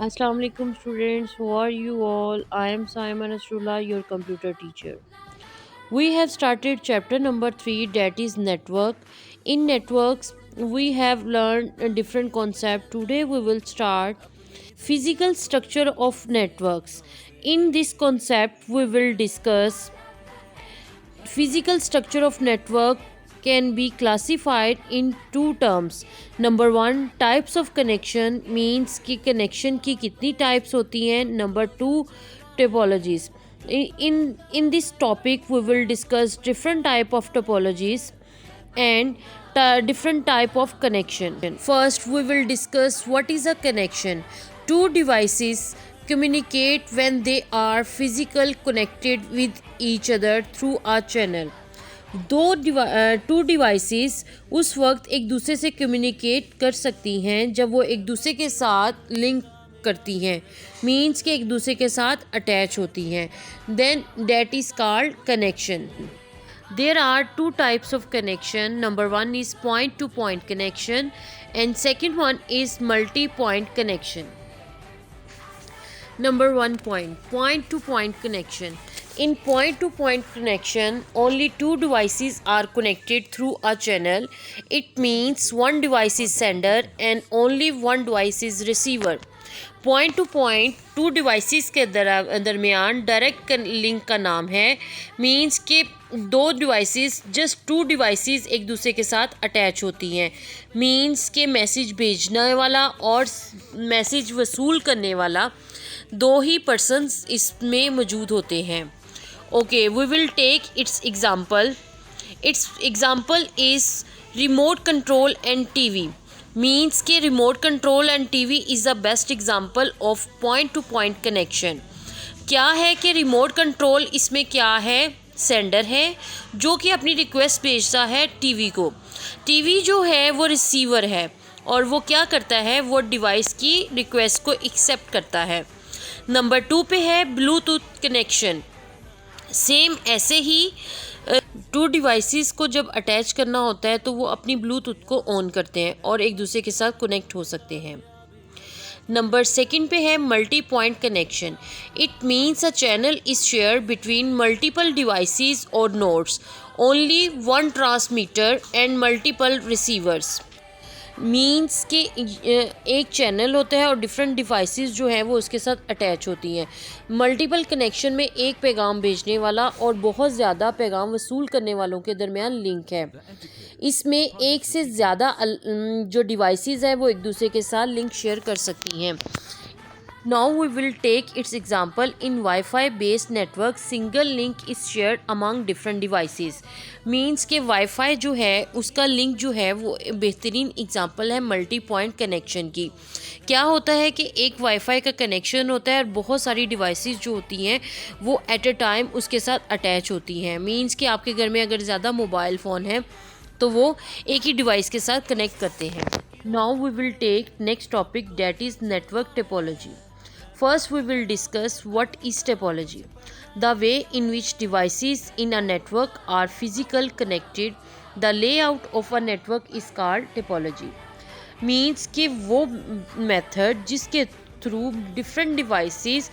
Assalamu alaikum students, how are you all? I am Simon Asrullah, your computer teacher. We have started chapter number 3, that is network. In networks we have learned a different concept. Today we will start physical structure of networks. In this concept we will discuss physical structure of network can be classified in two terms. Number one, types of connection means कि connection की कितनी types होती हैं. Number two, topologies. In this topic we will discuss different type of topologies and different type of connection. First we will discuss what is a connection. Two devices communicate when they are physical connected with each other through a channel. Two devices उस वक्त एक दूसरे से communicate कर सकती हैं जब वो एक दूसरे के साथ लिंक करती हैं, मीन्स कि एक दूसरे के साथ अटैच होती हैं, then that is called connection. There are two types of connection. Number one is point to point connection and second one is multi point connection. Number 1 point to point connection. In point to point connection, only two devices are connected through a channel. It means one device is sender and only one device is receiver. Point to point two devices के दरमियान direct link का नाम है, means कि दो devices just to devices एक दूसरे के साथ अटैच होती हैं, मींस कि मैसेज भेजने वाला और मैसेज वसूल करने वाला दो ही पर्सन्स इसमें मौजूद होते हैं. Okay, we will take its example. Its example is remote control and TV. Means के remote control and TV is the best example of point to point connection. क्या है कि रिमोट कंट्रोल इसमें क्या है, सेंडर है जो कि अपनी रिक्वेस्ट भेजता है टीवी को. टीवी जो है वो रिसीवर है और वो क्या करता है, वो डिवाइस की रिक्वेस्ट को एक्सेप्ट करता है. नंबर 2 पे है ब्लूटूथ कनेक्शन. सेम ऐसे ही टू डिवाइसेस को जब अटैच करना होता है तो वो अपनी ब्लूटूथ को ऑन करते हैं और एक दूसरे के साथ कनेक्ट हो सकते हैं. नंबर 2 पे है multi point connection. It means a channel is share between multiple devices और nodes, only one transmitter and multiple receivers. Means के एक चैनल होता है और डिफरेंट डिवाइसेस जो हैं वो उसके साथ अटैच होती हैं. मल्टीपल कनेक्शन में एक पैगाम भेजने वाला और बहुत ज़्यादा पैगाम वसूल करने वालों के दरमियान लिंक है. इसमें एक से ज़्यादा जो डिवाइसेस हैं वो एक दूसरे के साथ लिंक शेयर कर सकती हैं. Now we will take its example in Wi-Fi based network. Single link is shared among different devices. Means के Wi-Fi जो है उसका लिंक जो है वो बेहतरीन एग्जांपल है मल्टी पॉइंट कनेक्शन की. क्या होता है कि एक वाईफाई का कनेक्शन होता है और बहुत सारी डिवाइसेस जो होती हैं वो एट अ टाइम उसके साथ अटैच होती हैं. मीन्स कि आपके घर में अगर ज़्यादा मोबाइल फ़ोन है तो वो एक ही डिवाइस के साथ कनेक्ट करते हैं. Now we will take next topic, that is network topology. First, we will discuss what is topology. The way in which devices in a network are physically connected. The layout of a network is called topology. Means कि वो method जिसके through different devices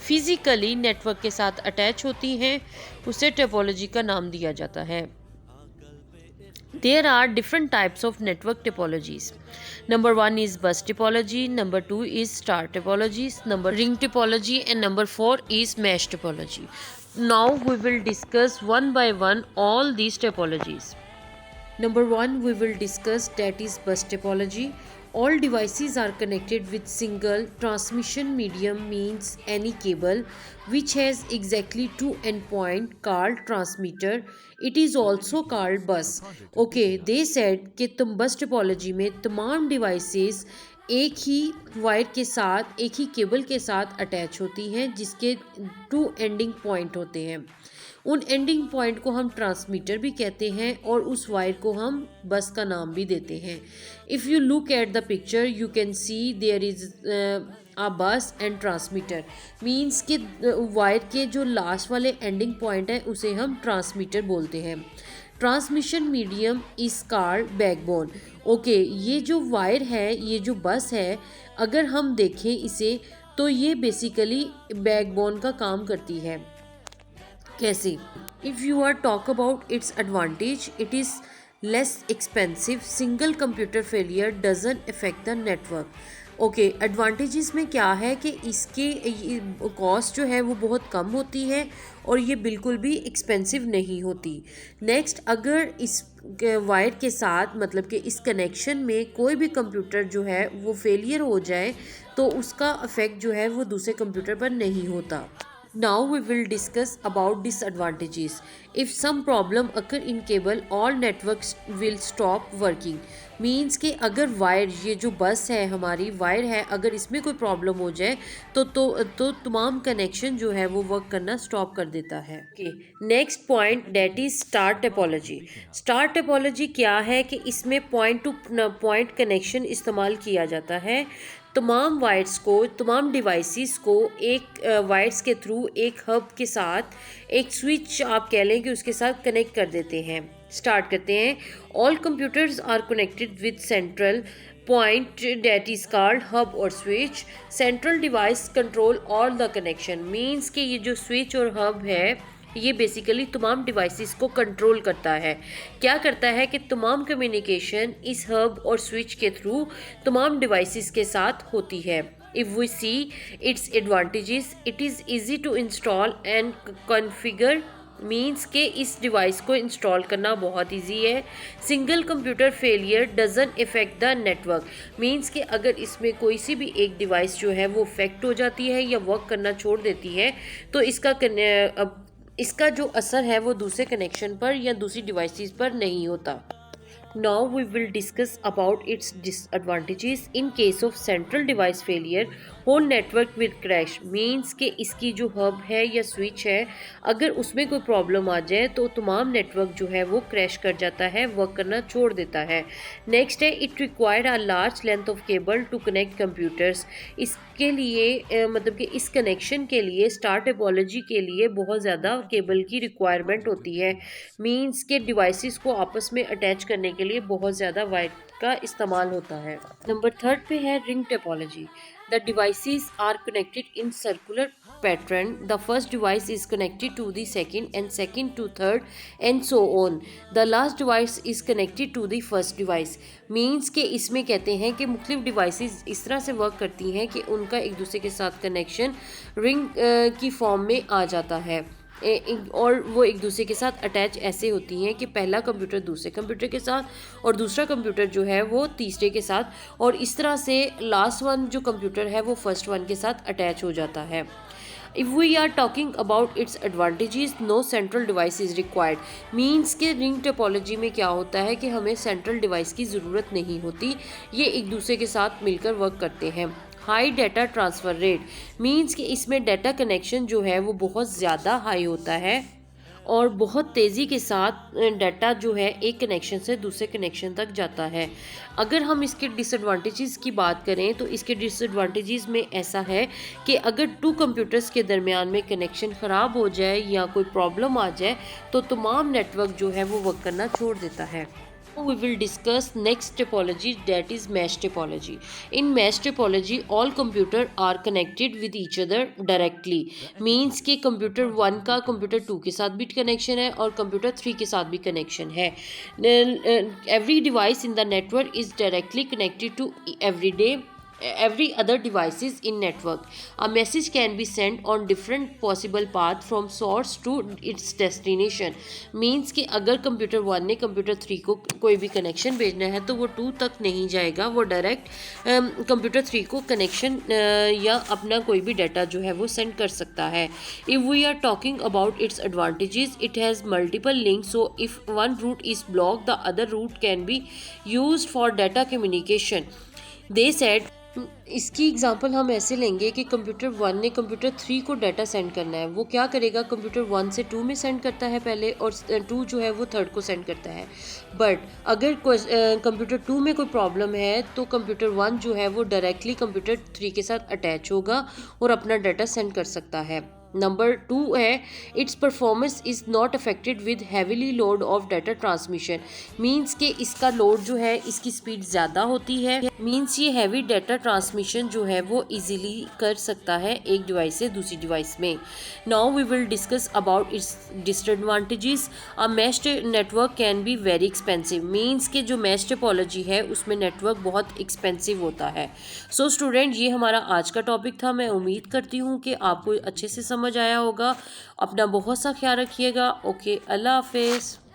physically network के साथ attach होती हैं उसे topology का नाम दिया जाता है. There are different types of network topologies. Number 1 is bus topology, number 2 is star topology, number ring topology and number 4 is mesh topology. Now we will discuss one by one all these topologies. Number 1 we will discuss, that is bus topology. All devices are connected with single transmission medium, means any cable which has exactly two endpoint called transmitter. It is also called bus. Okay, they said कि तुम बस topology में तमाम devices एक ही wire के साथ एक ही cable के साथ अटैच होती हैं जिसके टू एंडिंग पॉइंट होते हैं. उन एंडिंग पॉइंट को हम ट्रांसमीटर भी कहते हैं और उस वायर को हम बस का नाम भी देते हैं. If you look at the picture you can see there is a bus and transmitter. Means कि वायर के जो लास्ट वाले एंडिंग पॉइंट है उसे हम ट्रांसमीटर बोलते हैं. Transmission medium is called backbone. Okay, ये जो वायर है, ये जो बस है, अगर हम देखें इसे तो ये बेसिकली बैकबोन का काम करती है। कैसे? If you are talk about its advantage, it is less expensive, single computer failure doesn't affect the network. Okay, advantages में क्या है कि इसके कॉस्ट जो है वो बहुत कम होती है और ये बिल्कुल भी एक्सपेंसिव नहीं होती। नेक्स्ट, अगर इस वायर के साथ मतलब कि इस कनेक्शन में कोई भी कंप्यूटर जो है वो फेलियर हो जाए तो उसका इफेक्ट जो है वो दूसरे कंप्यूटर पर नहीं होता। Now we will discuss about disadvantages. If some problem occur in cable, all networks will stop working. Means कि अगर वायर, ये जो बस है हमारी वायर है, अगर इसमें कोई प्रॉब्लम हो जाए तो तमाम कनेक्शन जो है वो वर्क करना स्टॉप कर देता है। Okay, next point that is star topology. Star topology क्या है कि इसमें पॉइंट टू पॉइंट कनेक्शन इस्तेमाल किया जाता है। तमाम वायर्स को, तमाम डिवाइसेस को एक वायर्स के थ्रू एक हब के साथ, एक स्विच आप कह लें कि उसके साथ कनेक्ट कर देते हैं। स्टार्ट करते हैं। All computers are connected with central point that is called hub और switch. Central device control all the connection. Means कि ये जो स्विच और हब है ये बेसिकली तमाम डिवाइसेस को कंट्रोल करता है। क्या करता है कि तमाम कम्युनिकेशन इस हब और स्विच के थ्रू तमाम डिवाइसेस के साथ होती है। If we see its advantages, it is easy to install and configure. Means के इस डिवाइस को इंस्टॉल करना बहुत इजी है। Single computer failure doesn't effect the network. Means कि अगर इसमें कोई सी भी एक डिवाइस जो है वो इफेक्ट हो जाती है या वर्क करना छोड़ देती है तो इसका जो असर है वो दूसरे कनेक्शन पर या दूसरी डिवाइसेस पर नहीं होता। Now we will discuss about its disadvantages. In case of central device failure, whole network will crash. Means कि इसकी जो हब है या स्विच है, अगर उसमें कोई प्रॉब्लम आ जाए तो तमाम नेटवर्क जो है वो क्रैश कर जाता है, वर्क करना छोड़ देता है। नेक्स्ट है, it required a large length of cable to connect computers. इसके लिए मतलब कि इस कनेक्शन के लिए, स्टार टोपोलॉजी के लिए बहुत ज़्यादा केबल की रिक्वायरमेंट होती है। मीन्स के डिवाइसेस को आपस में अटैच करने के लिए बहुत ज़्यादा वायर का इस्तेमाल होता है। नंबर 3 पे है ring topology. The devices are connected in circular pattern. The first device is connected to the second and second to third and so on. The last device is connected to the first device. Means के इसमें कहते हैं कि मुख्तलिफ devices इस तरह से work करती हैं कि उनका एक दूसरे के साथ कनेक्शन रिंग की फॉर्म में आ जाता है और वो एक दूसरे के साथ अटैच ऐसे होती हैं कि पहला कंप्यूटर दूसरे कंप्यूटर के साथ और दूसरा कंप्यूटर जो है वो तीसरे के साथ, और इस तरह से लास्ट वन जो कंप्यूटर है वो फर्स्ट वन के साथ अटैच हो जाता है। If we are talking about its advantages, no central device is required. Means के रिंग टोपोलॉजी में क्या होता है कि हमें सेंट्रल डिवाइस की ज़रूरत नहीं होती, ये एक दूसरे के साथ मिलकर वर्क करते हैं। High data transfer rate. Means कि इसमें डाटा कनेक्शन जो है वो बहुत ज़्यादा हाई होता है और बहुत तेज़ी के साथ डाटा जो है एक कनेक्शन से दूसरे कनेक्शन तक जाता है। अगर हम इसके डिसएडवांटेजेस की बात करें तो इसके डिसएडवांटेजेस में ऐसा है कि अगर 2 कंप्यूटर्स के दरमियान में कनेक्शन ख़राब हो जाए या कोई प्रॉब्लम आ जाए तो तमाम नेटवर्क जो है वो वर्क करना छोड़ देता है। We will discuss next topology, that is mesh topology. In mesh topology, all computer are connected with each other directly. Means कि कंप्यूटर 1 का कंप्यूटर 2 के साथ भी कनेक्शन है और कंप्यूटर 3 के साथ भी कनेक्शन है। Every device in the network is directly connected to every other devices in network. A message can be sent on different possible path from source to its destination. Means कि अगर computer 1 ने computer 3 को कोई भी connection भेजना है तो वो 2 तक नहीं जाएगा, वो डायरेक्ट कंप्यूटर 3 को कनेक्शन या अपना कोई भी डाटा जो है वो सेंड कर सकता है। If we are talking about its advantages, it has multiple links, so if one route is block the other route can be used for data communication. They said, इसकी एग्जांपल हम ऐसे लेंगे कि कंप्यूटर 1 ने computer 3 को data send करना है। वो क्या करेगा, कंप्यूटर 1 से 2 में सेंड करता है पहले और 2 जो है वो 3rd को सेंड करता है। बट अगर कंप्यूटर 2 में कोई प्रॉब्लम है तो कंप्यूटर 1 जो है वो डायरेक्टली कंप्यूटर 3 के साथ अटैच होगा और अपना डाटा सेंड कर सकता है। नंबर 2 है, it's performance is not affected with heavily load of data transmission. Means के इसका लोड जो है, इसकी स्पीड ज़्यादा होती है। मीन्स ये हैवी डाटा ट्रांसमिशन जो है वो इजीली कर सकता है एक डिवाइस से दूसरी डिवाइस में। Now we will discuss about its disadvantages. A meshed network can be very expensive. Means के जो मैश टोपोलॉजी है उसमें नेटवर्क बहुत एक्सपेंसिव होता है। सो स्टूडेंट, ये हमारा आज का टॉपिक था। मैं उम्मीद करती हूँ कि आपको अच्छे से समझ आया होगा। अपना बहुत सा ख्याल रखिएगा। ओके, अल्लाह हाफिज़।